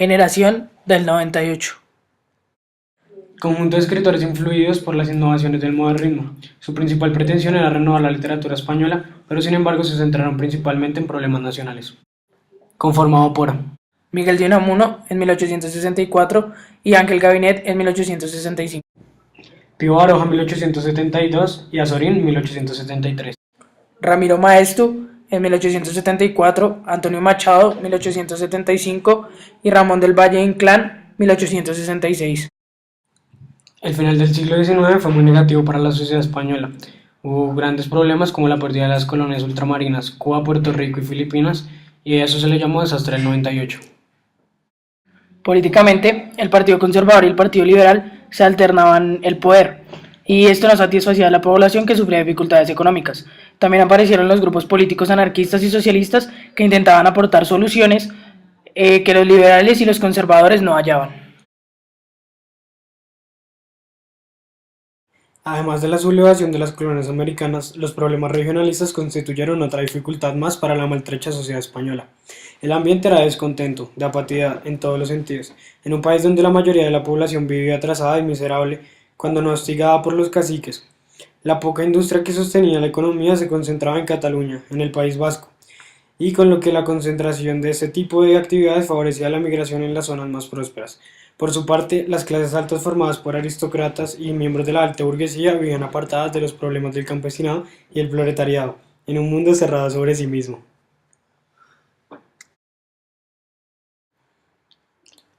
Generación del 98. Conjunto de escritores influidos por las innovaciones del modernismo. Su principal pretensión era renovar la literatura española, pero sin embargo se centraron principalmente en problemas nacionales. Conformado por Miguel de Unamuno en 1864 y Ángel Gabinet en 1865. Pío Baroja 1872 y Azorín 1873. Ramiro Maeztu en 1874, Antonio Machado 1875 y Ramón del Valle Inclán 1866. El final del siglo XIX fue muy negativo para la sociedad española. Hubo grandes problemas como la pérdida de las colonias ultramarinas, Cuba, Puerto Rico y Filipinas, y a eso se le llamó desastre del 98. Políticamente, el Partido Conservador y el Partido Liberal se alternaban el poder, y esto no satisfacía a la población que sufría dificultades económicas. También aparecieron los grupos políticos anarquistas y socialistas que intentaban aportar soluciones que los liberales y los conservadores no hallaban. Además de la sublevación de las colonias americanas, los problemas regionalistas constituyeron otra dificultad más para la maltrecha sociedad española. El ambiente era de descontento, de apatía en todos los sentidos, en un país donde la mayoría de la población vivía atrasada y miserable cuando no hostigada por los caciques. La poca industria que sostenía la economía se concentraba en Cataluña, en el País Vasco, y con lo que la concentración de este tipo de actividades favorecía la migración en las zonas más prósperas. Por su parte, las clases altas formadas por aristócratas y miembros de la alta burguesía vivían apartadas de los problemas del campesinado y el proletariado, en un mundo cerrado sobre sí mismo.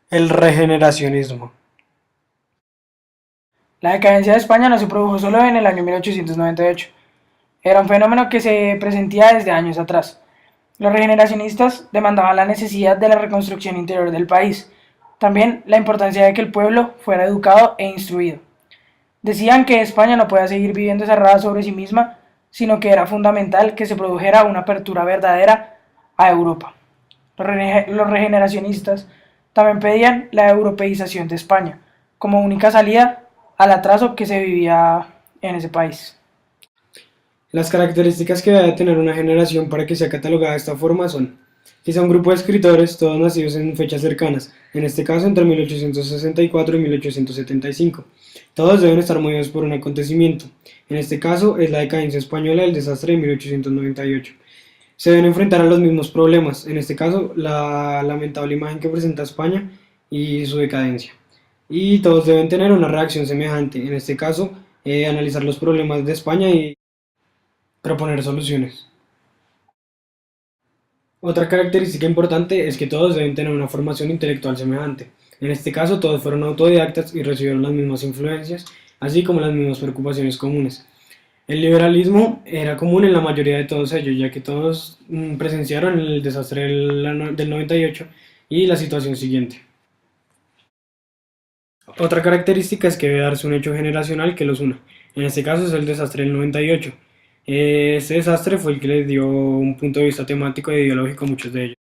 El regeneracionismo. La decadencia de España no se produjo solo en el año 1898, era un fenómeno que se presentía desde años atrás. Los regeneracionistas demandaban la necesidad de la reconstrucción interior del país, también la importancia de que el pueblo fuera educado e instruido. Decían que España no podía seguir viviendo cerrada sobre sí misma, sino que era fundamental que se produjera una apertura verdadera a Europa. Los regeneracionistas también pedían la europeización de España, como única salida al atraso que se vivía en ese país. Las características que debe tener una generación para que sea catalogada de esta forma son que sea un grupo de escritores, todos nacidos en fechas cercanas, en este caso entre 1864 y 1875. Todos deben estar movidos por un acontecimiento, en este caso es la decadencia española del desastre de 1898. Se deben enfrentar a los mismos problemas, en este caso la lamentable imagen que presenta España y su decadencia. Y todos deben tener una reacción semejante, en este caso analizar los problemas de España y proponer soluciones. Otra característica importante es que todos deben tener una formación intelectual semejante. En este caso, todos fueron autodidactas y recibieron las mismas influencias, así como las mismas preocupaciones comunes. El liberalismo era común en la mayoría de todos ellos, ya que todos presenciaron el desastre del 98 y la situación siguiente. Otra característica es que debe darse un hecho generacional que los una. En este caso es el desastre del 98. Este desastre fue el que les dio un punto de vista temático e ideológico a muchos de ellos.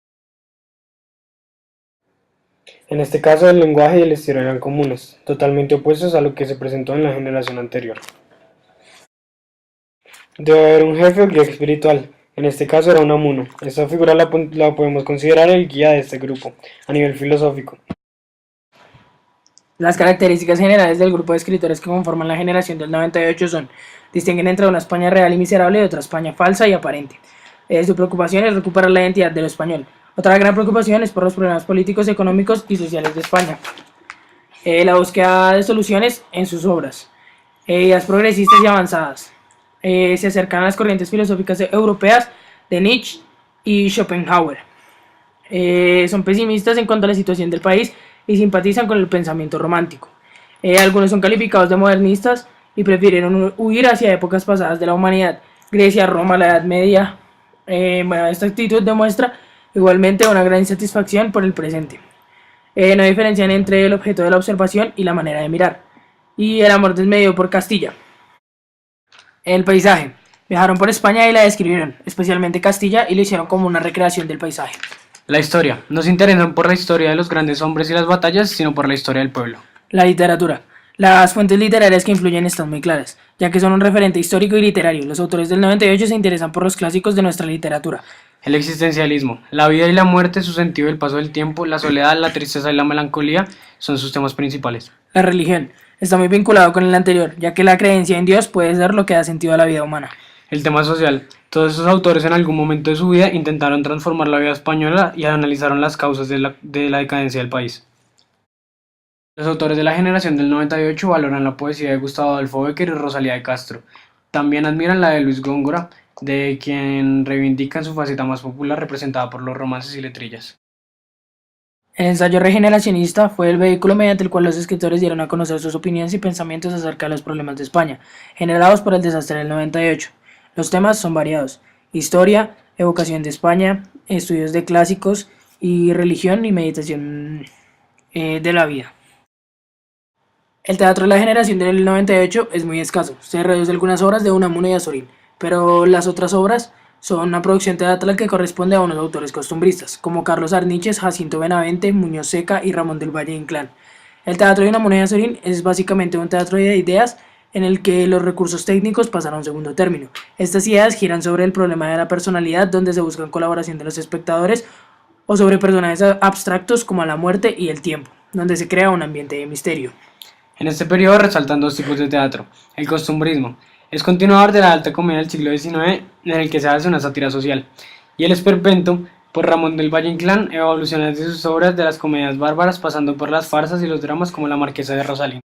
En este caso el lenguaje y el estilo eran comunes, totalmente opuestos a lo que se presentó en la generación anterior. Debe haber un jefe o guía espiritual, en este caso era Unamuno. Esta figura la podemos considerar el guía de este grupo, a nivel filosófico. Las características generales del grupo de escritores que conforman la generación del 98 son: distinguen entre una España real y miserable y otra España falsa y aparente. Su preocupación es recuperar la identidad de lo español. Otra gran preocupación es por los problemas políticos, económicos y sociales de España. La búsqueda de soluciones en sus obras. Ideas progresistas y avanzadas. Se acercan a las corrientes filosóficas europeas de Nietzsche y Schopenhauer. Son pesimistas en cuanto a la situación del país y simpatizan con el pensamiento romántico. Algunos son calificados de modernistas y prefirieron huir hacia épocas pasadas de la humanidad, Grecia, Roma, la Edad Media. Esta actitud demuestra igualmente una gran insatisfacción por el presente. No diferencian entre el objeto de la observación y la manera de mirar. Y el amor desmedido por Castilla. El paisaje. Viajaron por España y la describieron, especialmente Castilla, y lo hicieron como una recreación del paisaje. La historia. No se interesan por la historia de los grandes hombres y las batallas, sino por la historia del pueblo. La literatura. Las fuentes literarias que influyen están muy claras, ya que son un referente histórico y literario. Los autores del 98 se interesan por los clásicos de nuestra literatura. El existencialismo, la vida y la muerte, su sentido y el paso del tiempo, la soledad, la tristeza y la melancolía son sus temas principales. La religión está muy vinculado con el anterior, ya que la creencia en Dios puede ser lo que da sentido a la vida humana. El tema social, todos esos autores en algún momento de su vida intentaron transformar la vida española y analizaron las causas de la decadencia del país. Los autores de la generación del 98 valoran la poesía de Gustavo Adolfo Bécquer y Rosalía de Castro. También admiran la de Luis Góngora, de quien reivindican su faceta más popular representada por los romances y letrillas. El ensayo regeneracionista fue el vehículo mediante el cual los escritores dieron a conocer sus opiniones y pensamientos acerca de los problemas de España, generados por el desastre del 98. Los temas son variados: historia, evocación de España, estudios de clásicos y religión y meditación de la vida. El teatro de la generación del 98 es muy escaso, se reduce algunas obras de Unamuno y Azorín, pero las otras obras son una producción teatral que corresponde a unos autores costumbristas, como Carlos Arniches, Jacinto Benavente, Muñoz Seca y Ramón del Valle Inclán. El teatro de Unamuno y Azorín es básicamente un teatro de ideas en el que los recursos técnicos pasan a un segundo término. Estas ideas giran sobre el problema de la personalidad, donde se busca colaboración de los espectadores, o sobre personajes abstractos como la muerte y el tiempo, donde se crea un ambiente de misterio. En este periodo resaltan dos tipos de teatro: el costumbrismo, es continuador de la alta comedia del siglo XIX, en el que se hace una sátira social, y el esperpento, por Ramón del Valle Inclán, evoluciona desde sus obras de las comedias bárbaras, pasando por las farsas y los dramas como La Marquesa de Rosalía.